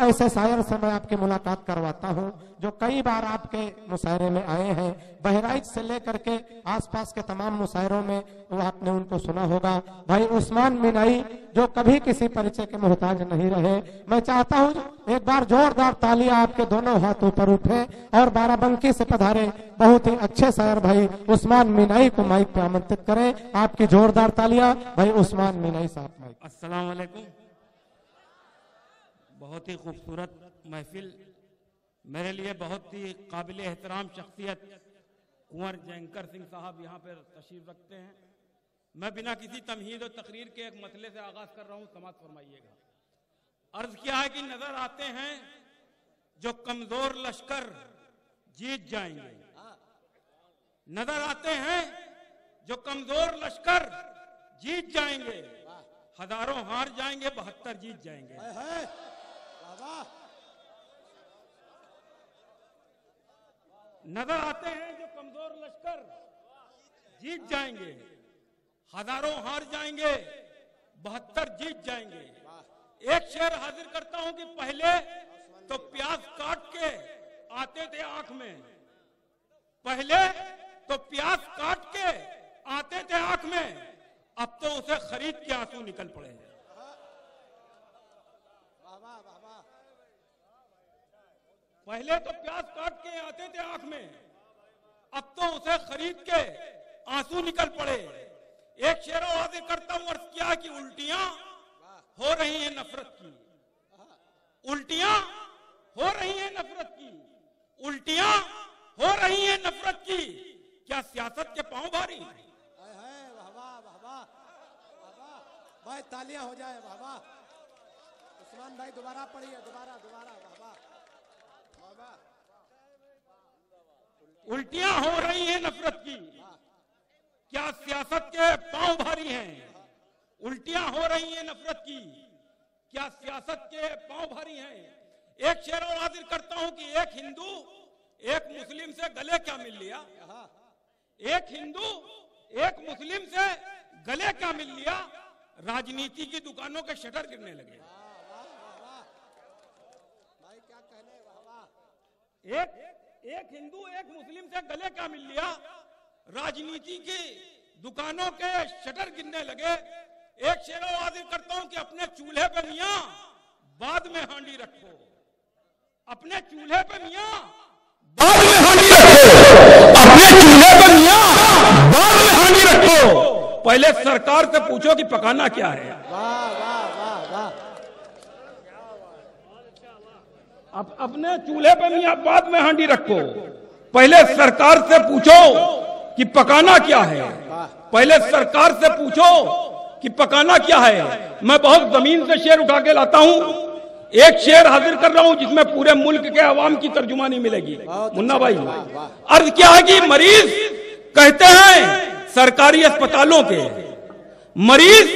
ऐसे शायर से मैं आपकी मुलाकात करवाता हूँ जो कई बार आपके मुशायरे में आए हैं। बहराइच से लेकर के आसपास के तमाम मुशायरों में वो आपने उनको सुना होगा। भाई उस्मान मीनाई जो कभी किसी परिचय के मोहताज नहीं रहे। मैं चाहता हूँ एक बार जोरदार तालियां आपके दोनों हाथ ऊपर उठे और बाराबंकी से पधारे बहुत ही अच्छे शायर भाई उस्मान मीनाई को माइक पे आमंत्रित करें। आपकी जोरदार तालियां भाई उस्मान मीनाई साहब। माइक। अस्सलाम वालेकुम। बहुत ही खूबसूरत महफिल, मेरे लिए बहुत ही काबिल एहतराम शख्सियत कुंवर जयंकर सिंह साहब यहाँ पर तशरीफ रखते हैं। मैं बिना किसी तमहीद और तकरीर के एक मसले से आगाज कर रहा हूँ, समाअत फरमाइएगा। अर्ज किया है कि नजर आते हैं जो कमजोर लश्कर जीत जाएंगे, नजर आते हैं जो कमजोर लश्कर जीत जाएंगे, हजारों हार जाएंगे 72 जीत जाएंगे। नजर आते हैं जो कमजोर लश्कर जीत जाएंगे, हजारों हार जाएंगे 72 जीत जाएंगे। एक शेर हाजिर करता हूं कि पहले तो प्याज काट के आते थे आंख में, पहले तो प्याज काट के आते थे आंख में, अब तो उसे खरीद के आंसू निकल पड़े हैं। पहले तो प्याज काट के आते थे आंख में, अब तो उसे खरीद के आंसू निकल पड़े। एक शेर और हाजिर करता हूं, अर्ज किया कि उल्टियां हो रही हैं नफरत की, उल्टियां हो रही हैं नफरत की, उल्टियां हो रही हैं नफरत की, क्या सियासत के पांव भारी हैं? भाई तालियां हो जाए बाबा। उस्मान भाई दोबारा पढ़िए, दोबारा दोबारा बाबा। उल्टियां हो रही हैं नफरत की, क्या सियासत के पांव भारी हैं? उल्टियां हो रही हैं नफरत की, क्या सियासत के पांव भारी हैं? एक शेर और हाजिर करता हूं कि एक हिंदू एक मुस्लिम से गले क्या मिल लिया, एक हिंदू एक मुस्लिम से गले क्या मिल लिया, राजनीति की दुकानों के शटर गिरने लगे। भाई क्या कहने बाबा। एक हिंदू एक मुस्लिम से गले क्या मिल लिया, राजनीति की दुकानों के शटर गिरने लगे। एक शेर और हाजिर करता हूं कि अपने चूल्हे पे मियां बाद में हांडी रखो, अपने चूल्हे पे मियां बाद में हांडी रखो, अपने चूल्हे पे मियां बाद में हांडी रखो। पहले सरकार से पूछो कि पकाना क्या है। वाह वाह वाह वाह। अब अपने चूल्हे पे मियां बाद में हांडी रखो, पहले सरकार से पूछो कि पकाना क्या है, पहले सरकार से पूछो कि पकाना क्या है। मैं बहुत जमीन से शेर उठा के लाता हूं, एक शेर हाजिर कर रहा हूं जिसमें पूरे मुल्क के अवाम की तर्जुमानी मिलेगी। मुन्ना भाई, अर्ज क्या है कि मरीज कहते हैं सरकारी अस्पतालों के, मरीज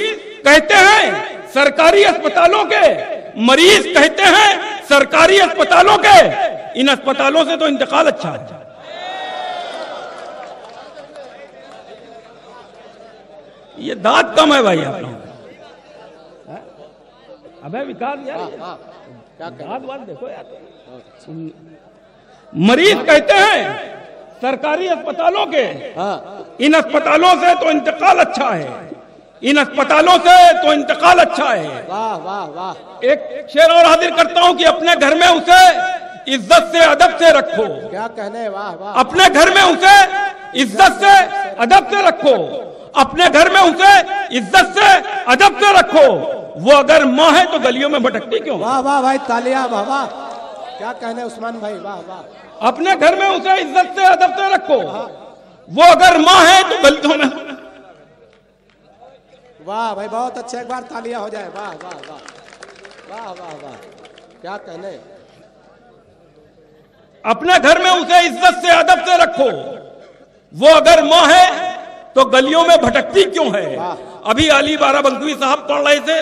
कहते हैं सरकारी अस्पतालों के, मरीज कहते हैं सरकारी अस्पतालों के, इन अस्पतालों से तो इंतकाल अच्छा है। ये दांत कम है भाई आप लोग। अबे विकास यार, दांत वात देखो यार। मरीज कहते हैं सरकारी अस्पतालों के, इन अस्पतालों से तो इंतकाल अच्छा है, इन अस्पतालों से तो इंतकाल अच्छा है। वाह वाह वाह। एक शेर और हाजिर करता हूं कि अपने घर में उसे इज्जत से अदब से रखो, क्या कहने वाह वाह। अपने घर में उसे इज्जत से अदब से रखो, अपने घर में उसे इज्जत से अदब से रखो, वो अगर माँ है तो गलियों में भटकती क्यों? वाह वाह भाई तालियां बाबा। क्या कहने उस्मान भाई, वाह वाह। अपने घर में उसे इज्जत से अदब से रखो, वो अगर माँ है तो गलियों में। वाह भाई बहुत अच्छे, एक बार तालियां हो जाए। वाह वाह वाह वाह वाह वाह। क्या कहने। अपने घर में उसे इज्जत से अदब से रखो, वो अगर माँ है तो गलियों में भटकती क्यों है? अभी अली बाराबंकी साहब पढ़ रहे थे,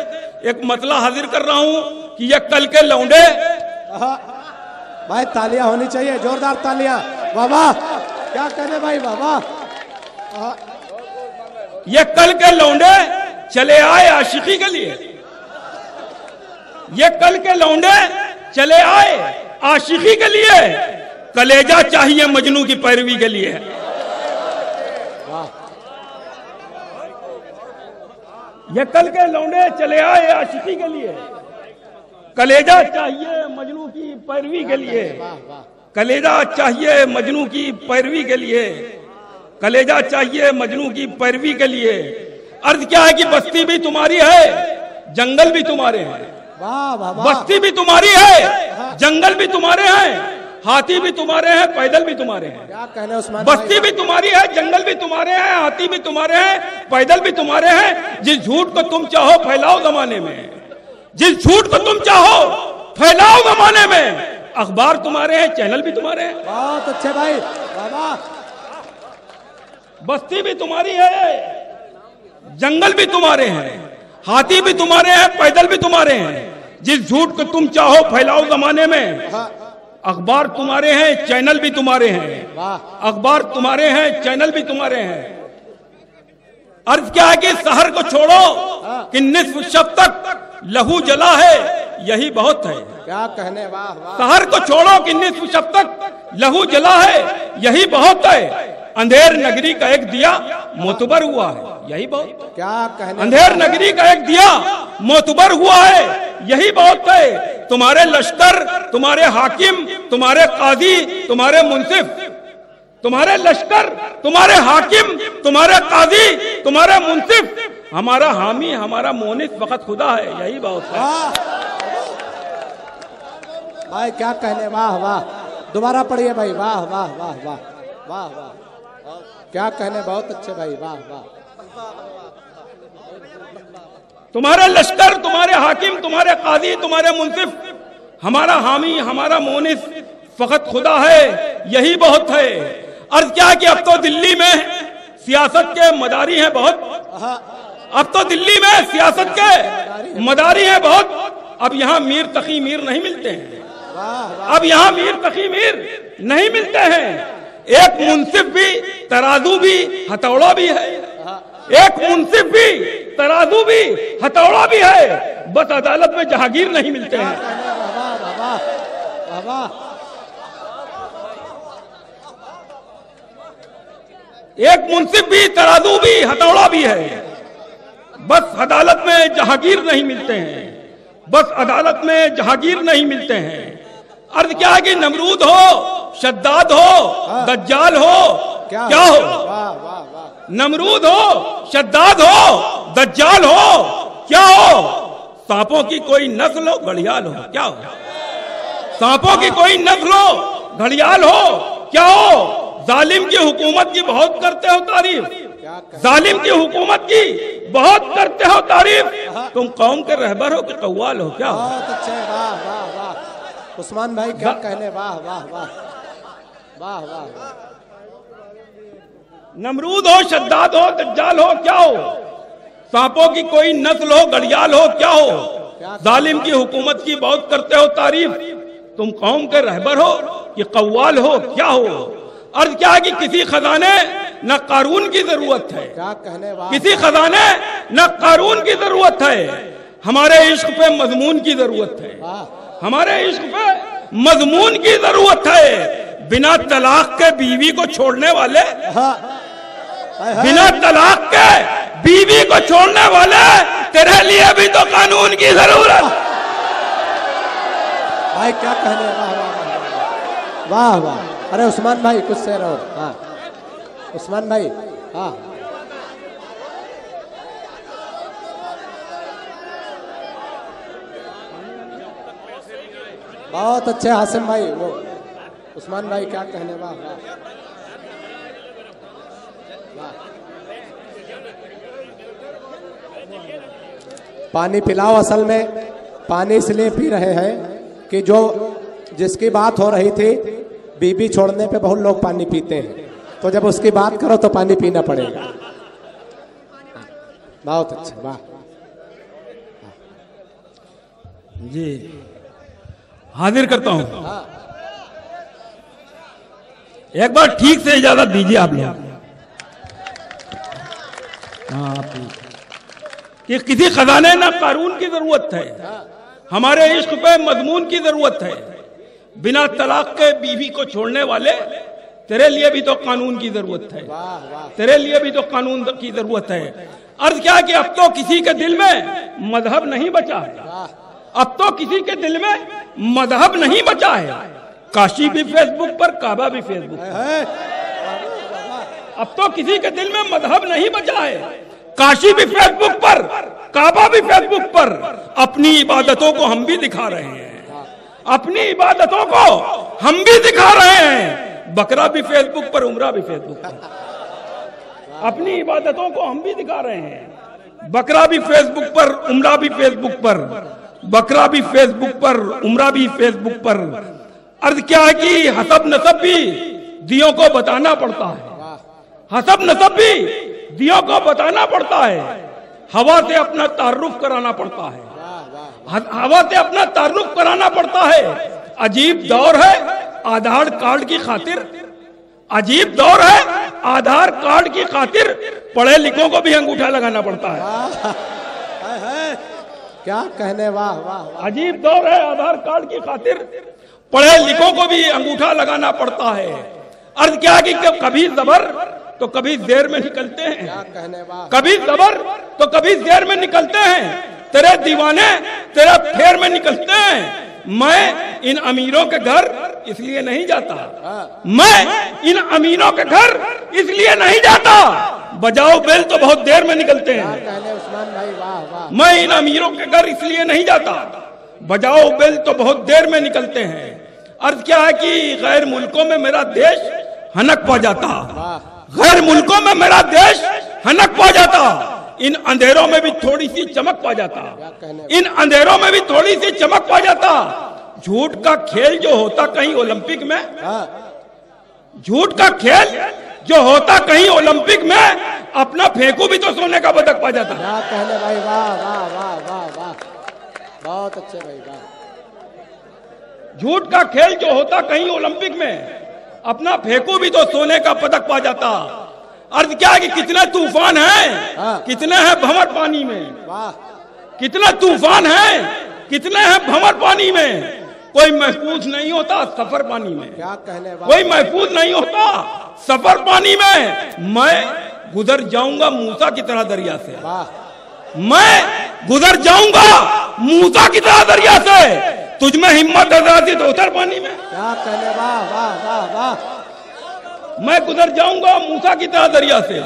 एक मसला हाजिर कर रहा हूं कि ये कल के लौंडे। भाई तालियां होनी चाहिए, जोरदार तालियां। वाह वाह। क्या कहने भाई, वाह वाह। ये कल के लौंडे चले आए आशिकी के लिए, ये कल के लौंडे चले आए आशिकी के लिए, कलेजा चाहिए मजनू की पैरवी के लिए। ये कल के लौंडे चले आए आशिकी के लिए, कलेजा चाहिए मजनू की पैरवी के लिए, कलेजा चाहिए मजनू की पैरवी के लिए, कलेजा चाहिए मजनू की पैरवी के लिए। अर्ज क्या है कि बस्ती भी तुम्हारी है, जंगल भी तुम्हारे हैं। बस्ती भी तुम्हारी है, जंगल भी तुम्हारे हैं, हाथी भी तुम्हारे हैं, पैदल भी तुम्हारे हैं। क्या कहने उस्मान? बस्ती भी तुम्हारी है, जंगल भी तुम्हारे हैं, हाथी भी तुम्हारे हैं, पैदल भी तुम्हारे हैं। जिस झूठ को तुम चाहो फैलाओ जमाने में, जिस झूठ को तुम चाहो फैलाओ जमाने में। अखबार तुम्हारे हैं, चैनल भी तुम्हारे हैं। बहुत अच्छे भाई, बाबा। बस्ती भी तुम्हारी है, जंगल भी तुम्हारे हैं, हाथी भी तुम्हारे हैं, पैदल भी तुम्हारे हैं। जिस झूठ को तुम चाहो फैलाओ जमाने में। अखबार तुम्हारे हैं, चैनल भी तुम्हारे हैं। अखबार तुम्हारे हैं, चैनल भी तुम्हारे हैं। अर्ज क्या है कि शहर को छोड़ो कि निस्फ शब तक लहू जला है, यही बहुत है। क्या कहने? वाह वाह। शहर को छोड़ो कि निस्फ शब तक लहू जला है, यही बहुत है। अंधेर नगरी का एक दिया मोतबर हुआ है, यही बहुत। क्या कहने? अंधेर नगरी का एक दिया मोतबर हुआ है, यही बहुत है। तुम्हारे लश्कर, तुम्हारे हाकिम, तुम्हारे काजी, तुम्हारे मुंसिफ, तुम्हारे लश्कर, तुम्हारे हाकिम, तुम्हारे काजी, तुम्हारे मुंसिफ, हमारा हामी, हमारा मोनिस फकत खुदा है, यही बहुत है। भाई क्या कहने? वाह वाह। दोबारा पढ़िए भाई। वाह वाह वाह वाह वाह वाह। क्या कहने? बहुत अच्छे भाई, वाह वाह। तुम्हारे लश्कर, तुम्हारे हाकिम, तुम्हारे काजी, तुम्हारे मुंसिफ, हमारा हामी, हमारा मोनिस फकत खुदा है, यही बहुत है। अर्ज क्या है कि अब तो दिल्ली में सियासत के मदारी हैं बहुत। अब तो दिल्ली में सियासत के मदारी हैं बहुत। अब यहाँ मीर तकी मीर नहीं मिलते हैं। अब यहाँ मीर तकी मीर नहीं मिलते हैं। एक मुंसिफ भी, तराजू भी, हथौड़ा भी है। एक मुंसिफ भी, तराजू भी, हथौड़ा भी है। बस अदालत में जहांगीर नहीं मिलते हैं। एक मुंसिफ भी, तराजू भी, हथौड़ा भी है। बस अदालत में जहांगीर नहीं मिलते हैं। बस अदालत में जहांगीर नहीं मिलते हैं। अर्ज क्या है कि नमरूद हो, शद्दाद हो, दज्जाल हो, क्या हो? नमरूद हो, शद्दाद हो, दज्जाल हो, क्या हो? सांपों की कोई नस्ल हो, घड़ियाल हो, क्या हो? सांपों की कोई नस्ल हो, घड़ियाल हो, क्या हो? जालिम की हुकूमत की बहुत करते हो तारीफ, जालिम की हुकूमत की बहुत करते हो तारीफ। तुम कौम के रहबर हो कि कव्वाल हो, क्या हो? बहुत अच्छे, वाह वाह वाह। उस्मान भाई क्या कहने? वाह वाह वाह वाह वाह। नमरूद हो, शद्दाद हो, दज्जाल हो, क्या हो? सांपों की कोई नस्ल हो, घड़ियाल हो, क्या हो? जालिम की हुकूमत की बहुत करते हो तारीफ। तुम कौम के रहबर हो कि कव्वाल हो, क्या हो? अर्ज क्या है कि किसी खजाने न कारून की जरूरत है। क्या कहने? वाह। किसी खजाने न कारून की जरूरत है। हमारे इश्क पे मजमून की जरूरत है। हमारे इश्क पे मजमून की जरूरत है। बिना तलाक के बीवी को छोड़ने वाले, बिना तलाक के बीवी को छोड़ने वाले, तेरे लिए भी तो कानून की जरूरत। भाई क्या कहने? वाह वाह वाह वाह। अरे उस्मान भाई कुछ से रहो। हाँ उस्मान भाई। हाँ बहुत अच्छे हासिम भाई। वो उस्मान भाई क्या कहने? वाह वाह। पानी पिलाओ। असल में पानी इसलिए पी रहे हैं कि जो जिसकी बात हो रही थी, बीबी छोड़ने पे बहुत लोग पानी पीते हैं, तो जब उसकी बात करो तो पानी पीना पड़ेगा। बहुत अच्छा, वाह जी। हाजिर करता हूं। एक बार ठीक से इजाजत दीजिए आप लोग। कि किसी खजाने ना कानून की जरूरत है। हमारे इश्क पे मजमून की जरूरत है। बिना तलाक के बीवी को छोड़ने वाले, तेरे लिए भी तो कानून की जरूरत है, तेरे लिए भी तो कानून की जरूरत है। अर्ज क्या है कि अब तो किसी के दिल में मजहब नहीं बचा है, अब तो किसी के दिल में मजहब नहीं बचा है। काशी भी फेसबुक पर, काबा भी फेसबुक पर। अब तो किसी के दिल में मजहब नहीं बचा है। काशी भी फेसबुक पर, काबा भी फेसबुक पर। अपनी इबादतों को हम भी दिखा रहे हैं, अपनी इबादतों को हम भी दिखा रहे हैं। बकरा भी फेसबुक पर, उमरा भी फेसबुक पर। अपनी इबादतों को हम भी दिखा रहे हैं। बकरा भी फेसबुक पर, उमरा भी फेसबुक पर। बकरा भी फेसबुक पर, उमरा भी फेसबुक पर। अर्ज क्या है कि हसब नसब भी दियों को बताना पड़ता है, हसब नसब भी दियों को बताना पड़ता है। हवा से अपना तारुफ कराना पड़ता है, हवा से अपना तारुफ कराना पड़ता है। अजीब दौर है आधार कार्ड की खातिर, अजीब दौर है आधार कार्ड की खातिर। पढ़े लिखों को भी अंगूठा लगाना पड़ता है। क्या कहने, वाह वाह वाह। अजीब दौर है आधार कार्ड की खातिर, पढ़े लिखों को भी अंगूठा लगाना पड़ता है। अर्ज क्या है कि कभी जबर तो कभी जेर में निकलते हैं, कभी जबर तो कभी जेर में निकलते हैं। तेरे दीवाने तेरे फेर में निकलते हैं। मैं इन अमीरों के घर इसलिए नहीं जाता, मैं इन अमीरों के घर इसलिए नहीं जाता। बजाओ बेल तो बहुत देर में निकलते हैं। मैं इन अमीरों के घर इसलिए नहीं जाता, बजाओ बेल तो बहुत देर में निकलते हैं। अर्ज क्या है कि गैर मुल्कों में मेरा देश हनक पा जाता, गैर मुल्कों में मेरा देश हनक पा जाता। इन अंधेरों में भी थोड़ी सी चमक पा जाता, इन अंधेरों में भी थोड़ी सी चमक पा जाता। झूठ का खेल जो होता कहीं ओलंपिक में, झूठ का खेल जो होता कहीं ओलंपिक में, अपना फेंकू भी तो सोने का पदक पा जाता। क्या कहने भाई, वाह वाह वाह वाह वाह, बहुत अच्छे भाई, वाह। झूठ का खेल जो होता कहीं ओलंपिक में, अपना फेंकू भी तो सोने का पदक पा जाता। अर्ज क्या है कि कितने तूफान हैं, कितने हैं भंवर पानी में, कितने तूफान हैं, कितने हैं भंवर पानी में। कोई महफूज नहीं होता सफर पानी में, क्या कहने, कोई महफूज नहीं होता सफर पानी में। मैं गुजर जाऊंगा मूसा की तरह दरिया से, मैं गुजर जाऊंगा मूसा की तरह दरिया से। तुझ में हिम्मत है तो उतर पानी में। क्या कहने, वाह वाह वाह वाह। मैं गुजर जाऊंगा मूसा की तरह दरिया से।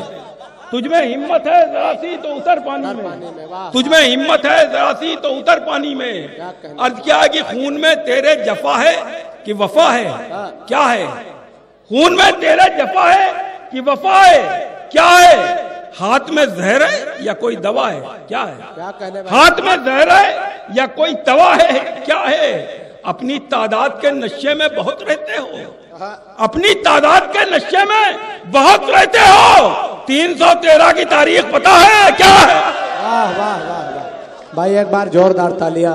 तुझ में हिम्मत है जरा सी तो उतर पानी में, तुझ में हिम्मत है जरा सी तो उतर पानी में। अर्ज क्या है कि खून में तेरे जफा है कि वफा है, क्या है? खून में तेरे जफा है कि वफा है, क्या है? हाथ में जहर है या कोई दवा है, क्या है? क्या कहने, हाथ में जहर है या कोई दवा है, क्या है? अपनी तादाद के नशे में बहुत रहते हो, अपनी तादाद के नशे में बहुत रहते हो। 313 की तारीख पता है क्या है? वाह वाह वाह वाह भाई, एक बार जोरदार तालियां।